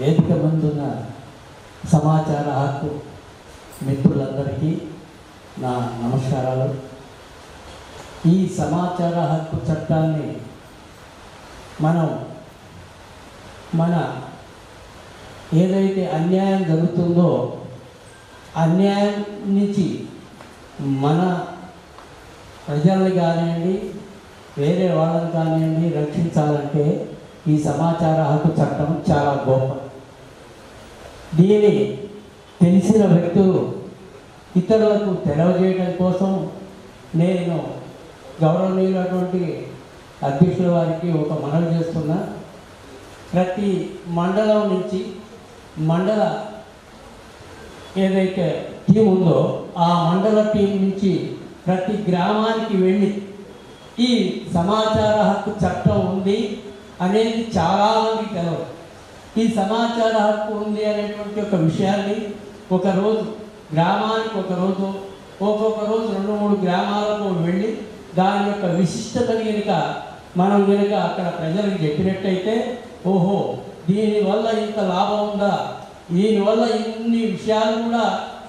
వేదిక ముందున్న సమాచార హక్కు మిత్రులందరికీ నా నమస్కారాలు. ఈ సమాచార హక్కు చట్టాన్ని మన ఏదైతే అన్యాయం జరుగుతుందో అన్యాయం నుంచి మన ప్రజల్ని కానివ్వండి, వేరే వాళ్ళని కానివ్వండి రక్షించాలంటే ఈ సమాచార హక్కు చట్టం చాలా గొప్ప. దీన్ని తెలిసిన వ్యక్తులు ఇతరులకు తెలియజేయడం కోసం నేను గౌరవనీయులైనటువంటి అధ్యక్షుల వారికి ఒక మనవి చేస్తున్నా. ప్రతి మండలం నుంచి మండల ఏదైతే టీం ఉందో ఆ మండల టీం నుంచి ప్రతి గ్రామానికి వెళ్ళి ఈ సమాచార హక్కు చట్టం ఉంది అనేది చాలామంది తెలియదు. ఈ సమాచార హక్కు ఉంది అనేటువంటి ఒక విషయాన్ని ఒకరోజు గ్రామానికి ఒక్కొక్క రోజు 2-3 గ్రామాలకు వెళ్ళి దాని యొక్క విశిష్టతని మనం కనుక అక్కడ ప్రజలకు చెప్పినట్టయితే, ఓహో దీనివల్ల ఇంత లాభం ఉందా, దీనివల్ల ఇన్ని విషయాలు కూడా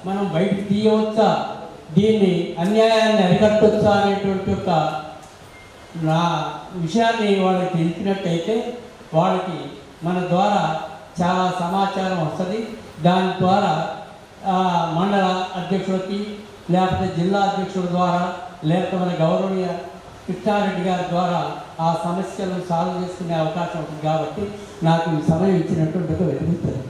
మనం బయటకు తీయవచ్చా, దీన్ని అన్యాయాన్ని అరికట్టవచ్చా అనేటువంటి ఒక నా విషయాన్ని వాళ్ళకి తెలిసినట్టయితే వాళ్ళకి మన ద్వారా చాలా సమాచారం వస్తుంది. దాని ద్వారా మండల అధ్యక్షులకి లేకపోతే జిల్లా అధ్యక్షుల ద్వారా లేకపోతే మన గౌరవనీయ కృష్ణారెడ్డి గారి ద్వారా ఆ సమస్యలను సాల్వ్ చేసుకునే అవకాశం ఉంటుంది. కాబట్టి నాకు ఈ సమయం ఇచ్చినటువంటి వెతుకుతుంది.